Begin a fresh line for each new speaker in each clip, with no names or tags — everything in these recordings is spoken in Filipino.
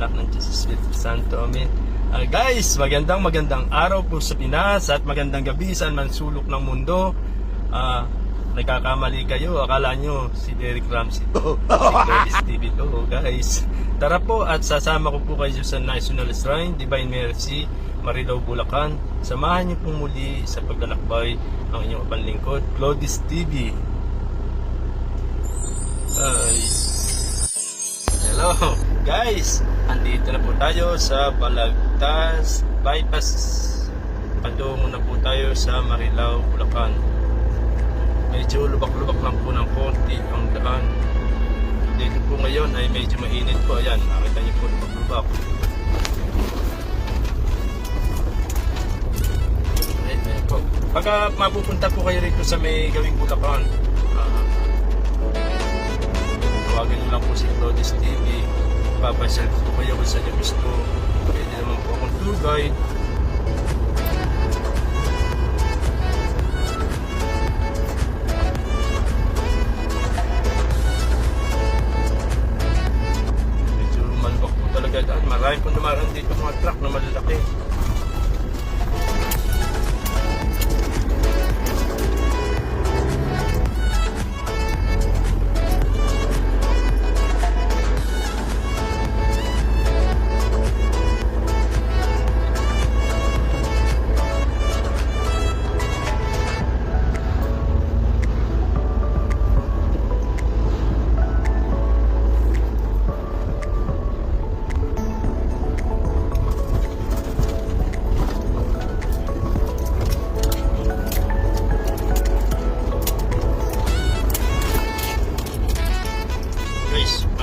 anak ng Diyos Espiritu Santo. Amen. Guys, magandang araw po sa Pinas at magandang gabi sa man sulok ng mundo. Nagkakamali kayo, akala nyo si Derek Ramsey to, si TV to, guys. Tara po at sasama ko po kayo sa National Shrine, Divine Mercy, Marilao, Bulacan. Samahan niyo po muli sa paglalakbay ng inyong panlingkod, Claudis TV. Hello guys, andito na po tayo sa Balagtas Bypass. Patungo na po tayo sa Marilao, Bulacan. Medyo lubak-lubak lang po ng konti ang daan. Dito po ngayon ay medyo mainit po. Ayan, nakita niyo po lubak-lubak. Ayan po. Pagka mapupunta po kayo rito sa may gawing Bulacan, tawagan nyo lang po si Claudis TV. Papasyal po kayo kung saan nyo gusto. Pwede naman po akong tour guide. Medyo malubak po talaga daan. Marami po naman dito mga truck na malalaki.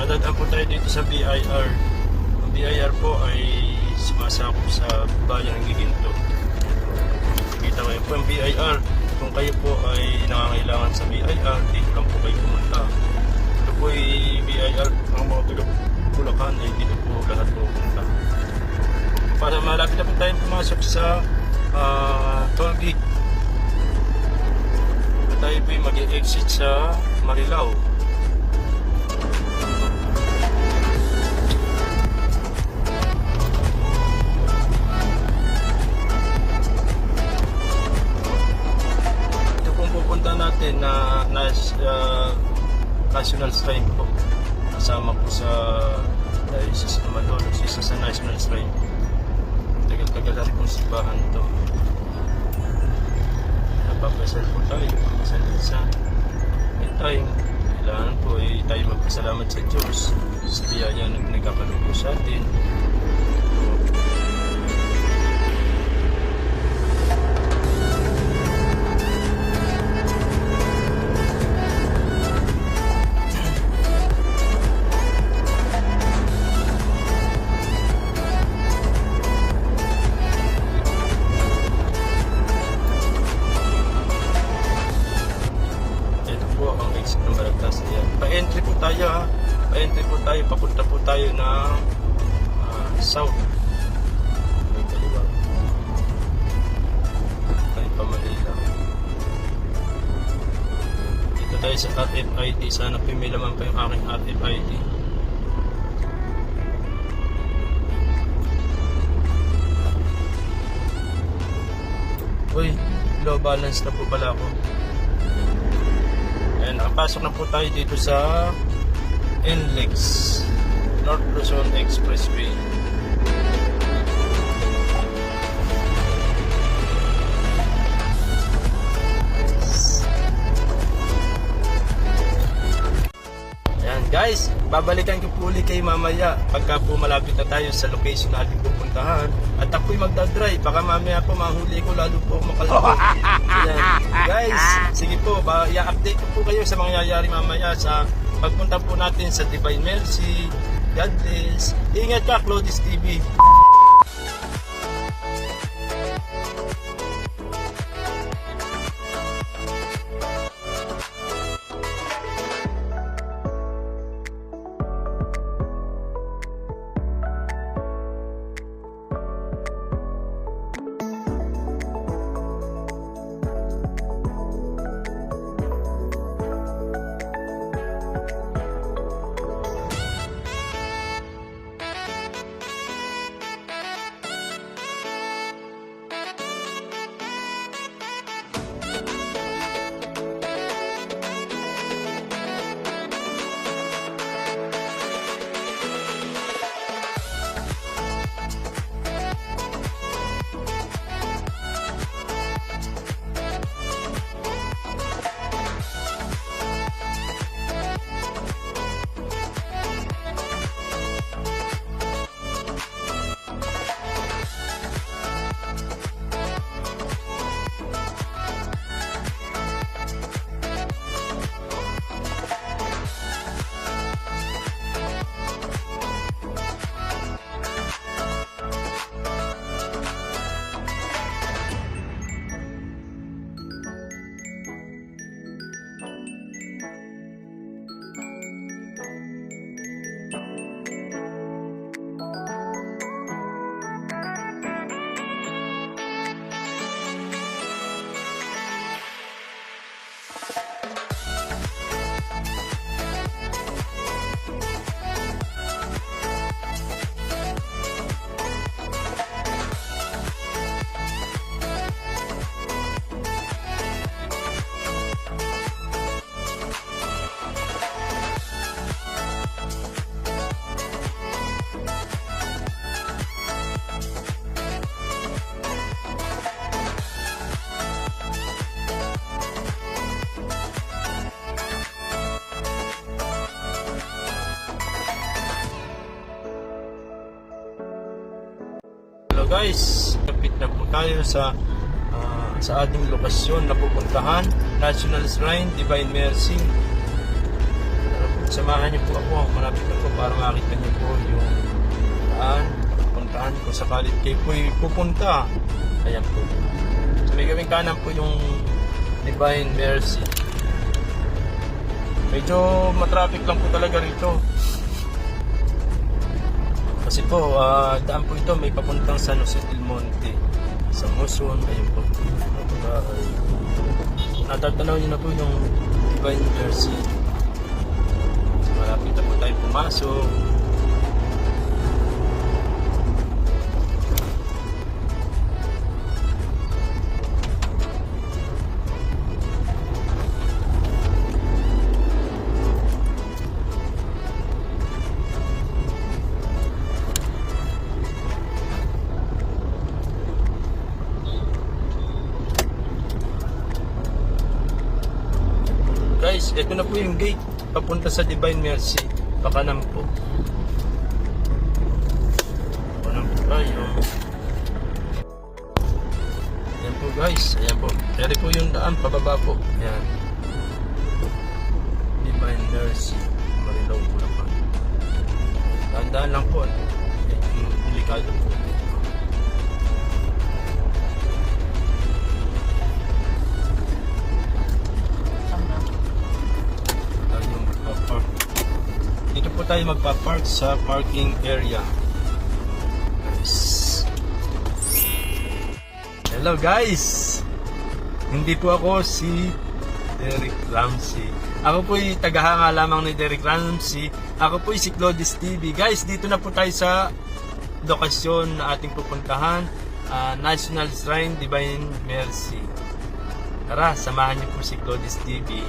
Madadaan po tayo dito sa BIR. Ang BIR po ay sumasakop sa bayan ng Giginto. Kita kayo po ang BIR. Kung kayo po ay nangangailangan sa BIR, dito lang po kayo pumunta. Ito po ay BIR. Ang mga taga Bulacan ay dito po lahat po pumunta. Para malapit na po tayo pumasok sa toll gate. Tayo po ay mag-exit sa Marilao. Natin na National Shrine po. Kasama po sa Diocese ng Malolos, isa sa National Shrine. Tagal-tagal na rin pong simbahan ito. Napapasal po tayo sa Lisa. May time, kailangan po ay tayo magpasalamat sa Diyos sa biyaya na nagkakaroon po sa atin. Pa-entry po tayo ha. Pa-entry po tayo. Papunta po tayo ng south. May kaliwa. Tayo pa Manila. Dito tayo sa RFID. Sana pimila man pa yung aking RFID. Uy, low balance na po pala ako. Ayan, nakapasok na po tayo dito sa NLEX, North Luzon Expressway. Ayan guys, babalikan ko po ulit kayo mamaya pagka po malapit na tayo sa location na ating pupuntahan. At ako'y magdadrive, baka mamaya po mahuli ko lalo po makalabot. Ayan. Guys, sige po, i-update ko po kayo sa mangyayari mamaya sa pagpunta po natin sa Divine Mercy. God bless. Ingat ka, Claudis TV. guys, kapit na po tayo sa ating lokasyon na pupuntahan, National Shrine, Divine Mercy. Samahan niyo po ako, malapit na po para makita niyo po yung daan, puntahan kung sakalit kayo po pupunta. Ayan po. So may gawing kanan po yung Divine Mercy. Medyo matraffic lang po talaga rito. Kasi po, daan po ito may papuntang San Jose del Monte. Sa Muson, ayun po. Natatanaw niyo na po yung Divine Mercy. So, malapit na po tayo pumasok. Guys, ito na po yung gate papunta sa Divine Mercy. Pakanan po. Pakanan po tayo. Ayan po guys. Ayan po. Kaya po yung daan pababa po. Ayan. Divine Mercy. Marilaw po na pa. Daan lang po. Delikado po. Dito po tayo magpa-park sa parking area. Nice. Hello guys! Hindi po ako si Derek Ramsey. Ako po yung tagahanga lamang ni Derek Ramsey. Ako po yung si Claudius TV. Guys, dito na po tayo sa lokasyon na ating pupuntahan. National Shrine, Divine Mercy. Tara, samahan niyo po si Claudius TV.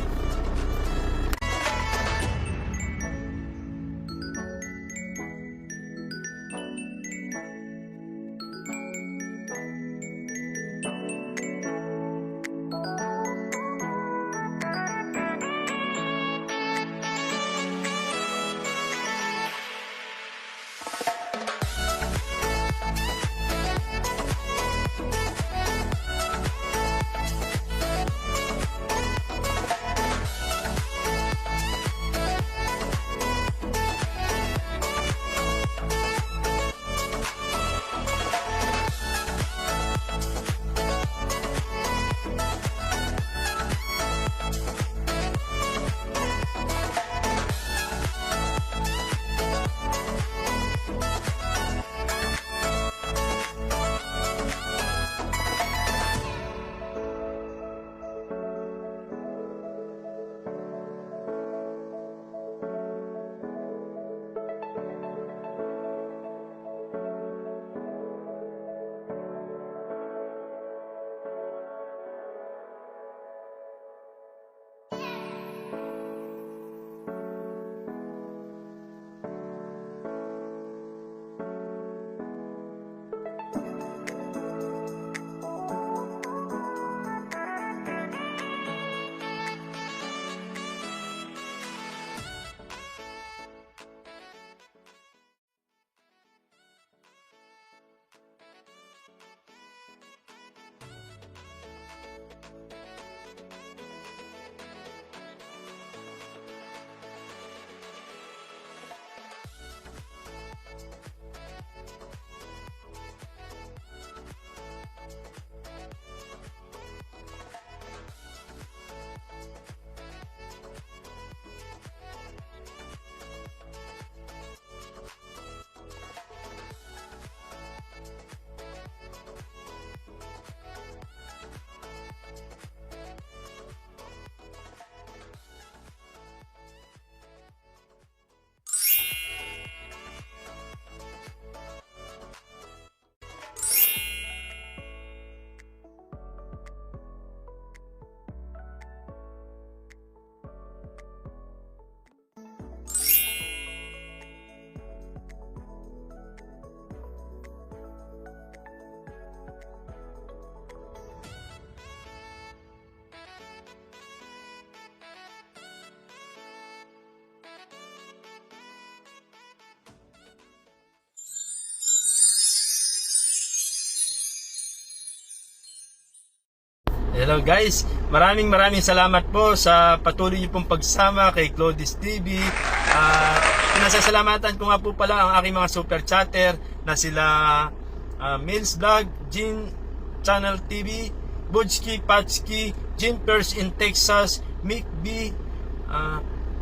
Hello guys, maraming salamat po sa patuloy niyo pong pagsama kay Claudius TV. Pinasasalamatan ko nga po pala ang aking mga super chatter na sila Mills Vlog, Jean Channel TV, Bujki, Patski, Jim Pierce in Texas, Mick B,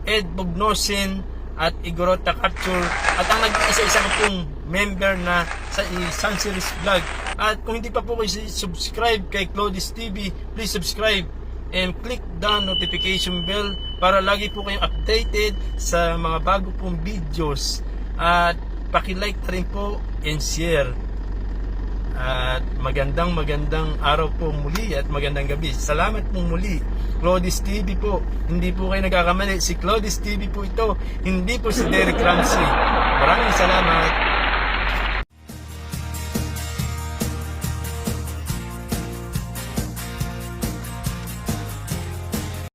Ed Bugnosin, at Igorota Capture, at ang nag-isa-isa pong member na sa Sunseries Vlog. At kung hindi pa po kayo subscribe kay Claudius TV, please subscribe and click the notification bell para lagi po kayong updated sa mga bago pong videos. At paki-like na rin po and share. At magandang araw po muli at magandang gabi. Salamat po muli. Claudius TV po. Hindi po kayo nagkakamali. Si Claudius TV po ito. Hindi po si Derek Ramsey. Maraming salamat.